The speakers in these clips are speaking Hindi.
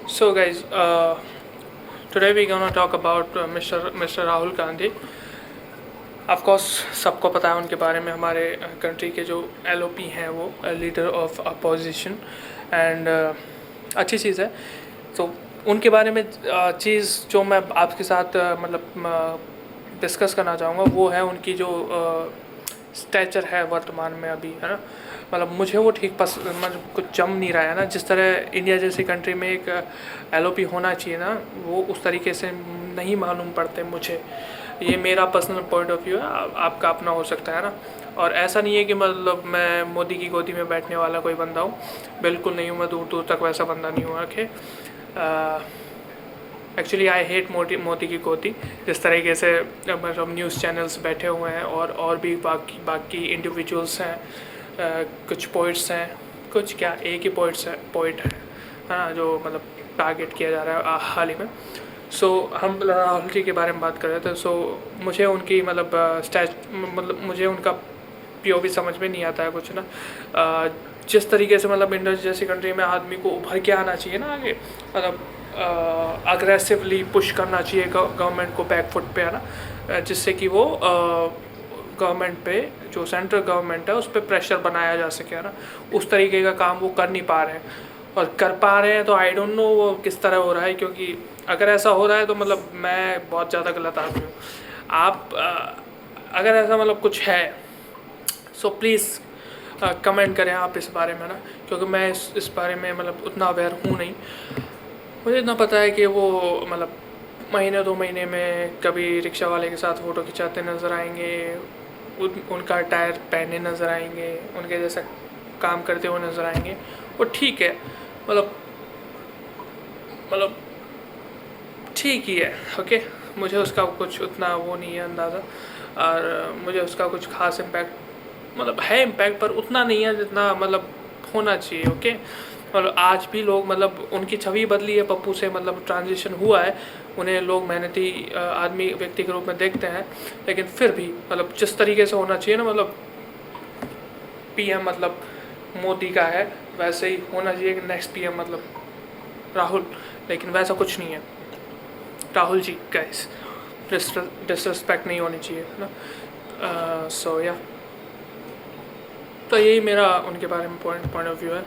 So, guys, today we're gonna talk about Mr. Rahul Gandhi. Of course सबको पता है उनके बारे में. हमारे कंट्री के जो LOP हैं वो लीडर ऑफ अपोजिशन एंड अच्छी चीज़ है. तो उनके बारे में चीज़ जो मैं आपके साथ मतलब डिस्कस करना चाहूँगा वो है उनकी जो स्टैचर है वर्तमान में अभी, है ना. मतलब मुझे वो ठीक मतलब कुछ जम नहीं रहा है ना. जिस तरह इंडिया जैसी कंट्री में एक LOP होना चाहिए ना, वो उस तरीके से नहीं मालूम पड़ते मुझे. ये मेरा पर्सनल पॉइंट ऑफ व्यू है, आपका अपना हो सकता है ना. और ऐसा नहीं है कि मतलब मैं मोदी की गोदी में बैठने वाला कोई बंदा हूँ, बिल्कुल नहीं हूँ. मैं दूर दूर तक वैसा बंदा नहीं हूँ. Okay, actually I hate Modi की गोदी. जिस तरीके से मतलब न्यूज़ चैनल्स बैठे हुए हैं और भी बाकी इंडिविजुअल्स हैं, कुछ पोइट्स हैं, कुछ क्या एक ही पोइट है ना, जो मतलब टारगेट किया जा रहा है हाल ही में. सो हम राहुल जी के बारे में बात कर रहे थे. सो मुझे उनकी मतलब मुझे उनका POV समझ में नहीं आता है कुछ ना. जिस तरीके से मतलब इंडिया जैसी कंट्री में आदमी को उभर के आना चाहिए ना आगे, मतलब अग्रेसिवली पुश करना चाहिए गवर्नमेंट को बैकफुट पे, है ना, जिससे कि वो गवर्नमेंट पे जो सेंट्रल गवर्नमेंट है उस पर प्रेशर बनाया जा सके, है ना. उस तरीके का काम वो कर नहीं पा रहे हैं, और कर पा रहे हैं तो आई डोंट नो वो किस तरह हो रहा है. क्योंकि अगर ऐसा हो रहा है तो मतलब मैं बहुत ज़्यादा गलत आदमी हूँ. आप अगर ऐसा मतलब कुछ है सो प्लीज़ कमेंट करें आप इस बारे में ना. क्योंकि मैं इस बारे में मतलब उतना अवेयर हूँ नहीं. मुझे इतना पता है कि वो मतलब महीने 2 महीने में कभी रिक्शा वाले के साथ फ़ोटो खिंचाते नज़र आएंगे, उनका टायर पहने नज़र आएंगे, उनके जैसा काम करते हुए नज़र आएंगे. वो ठीक है, मतलब ठीक ही है. ओके, मुझे उसका कुछ उतना वो नहीं है अंदाज़ा, और मुझे उसका कुछ खास इम्पैक्ट मतलब है इम्पैक्ट, पर उतना नहीं है जितना मतलब होना चाहिए. ओके, और आज भी लोग मतलब उनकी छवि बदली है पप्पू से, मतलब ट्रांजिशन हुआ है. उन्हें लोग मेहनती आदमी व्यक्ति के रूप में देखते हैं, लेकिन फिर भी मतलब जिस तरीके से होना चाहिए ना, मतलब PM मतलब मोदी का है वैसे ही होना चाहिए कि नेक्स्ट PM मतलब राहुल. लेकिन वैसा कुछ नहीं है. राहुल जी गाइस, डिसरिस्पेक्ट नहीं होनी चाहिए, है ना. सो या तो यही मेरा उनके बारे में पॉइंट ऑफ व्यू है.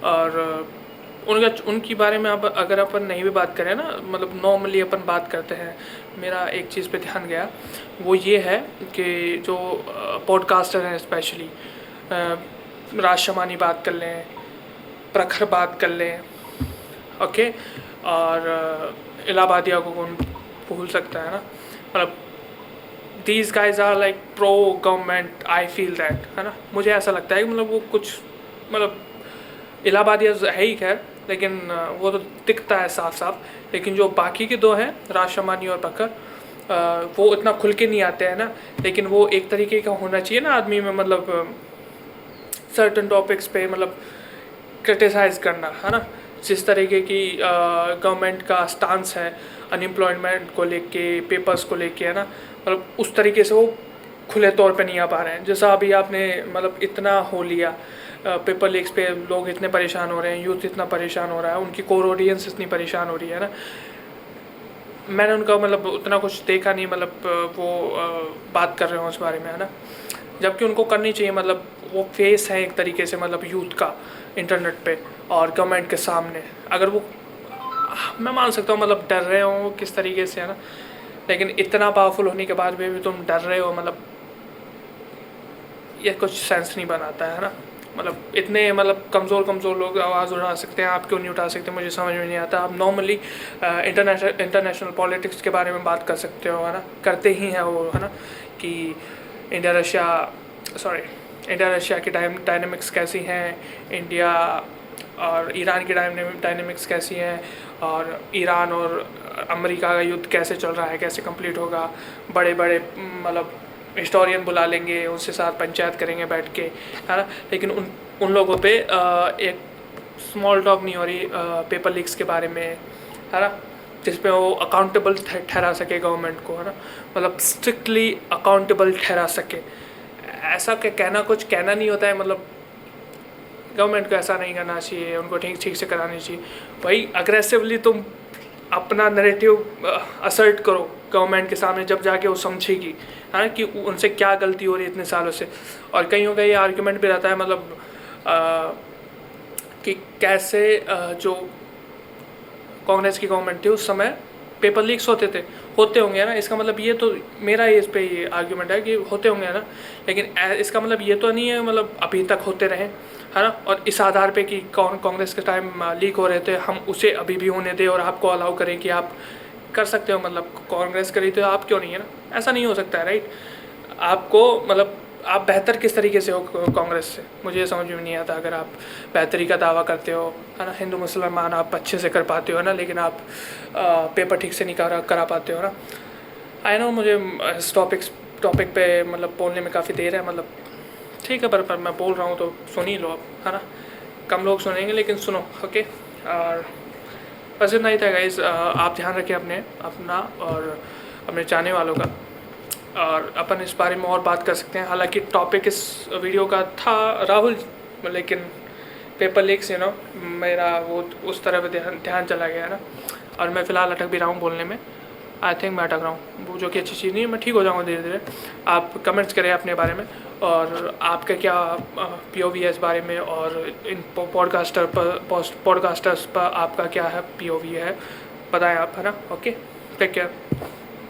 और उनकी बारे में अब अगर अपन नहीं भी बात करें ना, मतलब नॉर्मली अपन बात करते हैं, मेरा एक चीज़ पे ध्यान गया, वो ये है कि जो पॉडकास्टर हैं स्पेशली, राज शमानी बात कर लें, प्रखर बात कर लें, ओके, और इलाहाबादिया को कौन भूल सकता है ना. मतलब these guys are like pro government, I feel that, है ना. मुझे ऐसा लगता है कि मतलब वो कुछ मतलब इलाहाबादिया है ही खैर, लेकिन वो तो दिखता है साफ साफ. लेकिन जो बाकी के दो हैं, राज शमानी और प्रखर, वो इतना खुल के नहीं आते हैं ना. लेकिन वो एक तरीके का होना चाहिए ना आदमी में, मतलब सर्टन टॉपिक्स पे मतलब क्रिटिसाइज करना, है ना. जिस तरीके की गवर्नमेंट का स्टांस है अनएम्प्लॉयमेंट को लेके, पेपर्स को लेके, है ना, मतलब उस तरीके से वो खुले तौर पे नहीं आ पा रहे हैं. जैसा अभी आपने मतलब इतना हो लिया पेपर लीक्स पे, लोग इतने परेशान हो रहे हैं, यूथ इतना परेशान हो रहा है, उनकी कोर ऑडियंस इतनी परेशान हो रही है ना. मैंने उनका मतलब उतना कुछ देखा नहीं, मतलब वो बात कर रहे हो उस बारे में, है ना. जबकि उनको करनी चाहिए, मतलब वो फेस है एक तरीके से मतलब यूथ का इंटरनेट पे और गवर्नमेंट के सामने. अगर वो मैं मान सकता हूँ मतलब डर रहे हो किस तरीके से, है ना. लेकिन इतना पावरफुल होने के बाद भी तुम डर रहे हो, मतलब ये कुछ सेंस नहीं बनाता है ना. मतलब इतने मतलब कमज़ोर लोग आवाज़ उठा सकते हैं, आप क्यों नहीं उठा सकते, मुझे समझ में नहीं आता. आप नॉर्मली इंटरनेशनल पॉलिटिक्स के बारे में बात कर सकते हो, है ना, करते ही हैं वो, है ना, कि इंडिया रशिया की डायनेमिक्स कैसी हैं, इंडिया और ईरान की डायनेमिक्स कैसी हैं, और ईरान और अमेरिका का युद्ध कैसे चल रहा है, कैसे कंप्लीट होगा. बड़े बड़े मतलब हिस्टोरियन बुला लेंगे, उनसे साथ पंचायत करेंगे बैठ के, है ना. लेकिन उन लोगों पे एक स्मॉल टॉक नहीं हो रही पेपर लीक्स के बारे में, है ना, जिसपे वो अकाउंटेबल ठहरा सके गवर्नमेंट को, है ना. मतलब स्ट्रिक्टली अकाउंटेबल ठहरा सके. ऐसा कहना कुछ कहना नहीं होता है. मतलब गवर्नमेंट को ऐसा नहीं करना चाहिए, उनको ठीक ठीक से करानी चाहिए। भाई अग्रेसिवली तुम अपना नैरेटिव असर्ट करो गवर्नमेंट के सामने, जब जाके वो समझेगी है ना कि उनसे क्या गलती हो रही है इतने सालों से। और कईयों का ये आर्ग्यूमेंट भी रहता है मतलब कि कैसे जो कांग्रेस की गवर्नमेंट थी उस समय पेपर लीक्स होते होंगे ना। इसका मतलब ये तो मेरा इस पे ये आर्ग्यूमेंट है कि होते होंगे ना, लेकिन इसका मतलब ये तो नहीं है मतलब अभी तक होते रहे है ना। और इस आधार पे कि कांग्रेस के टाइम लीक हो रहे थे हम उसे अभी भी होने दें और आपको अलाउ करें कि आप कर सकते हो, मतलब कांग्रेस करी तो आप क्यों नहीं है ना, ऐसा नहीं हो सकता है राइट। आपको मतलब आप बेहतर किस तरीके से हो कांग्रेस से, मुझे ये समझ में नहीं आता। अगर आप बेहतरी का दावा करते हो है ना, हिंदू मुसलमान आप अच्छे से कर पाते हो ना, लेकिन आप पेपर ठीक से नहीं करा पाते हो ना। आई नो मुझे इस टॉपिक पे मतलब बोलने में काफ़ी देर है, मतलब ठीक है, पर मैं बोल रहा हूँ तो सुन ही लो आप है ना। कम लोग सुनेंगे लेकिन सुनो, ओके। और बस इतना ही था गाइस। आप ध्यान रखें अपना और अपने चाहने वालों का, और अपन इस बारे में और बात कर सकते हैं। हालांकि टॉपिक इस वीडियो का था राहुल, लेकिन पेपर लीक्स मेरा वो उस तरह पे ध्यान चला गया ना, और मैं फ़िलहाल अटक भी रहा हूँ बोलने में। आई थिंक मैं अटक रहा हूँ, वो जो कि अच्छी चीज़ नहीं है। मैं ठीक हो जाऊँगा धीरे धीरे। आप कमेंट्स करें अपने बारे में, और आपका क्या POV है इस बारे में, और इन पॉडकास्टर्स पर आपका क्या है POV है, बताएं आप है ना। Okay, take care.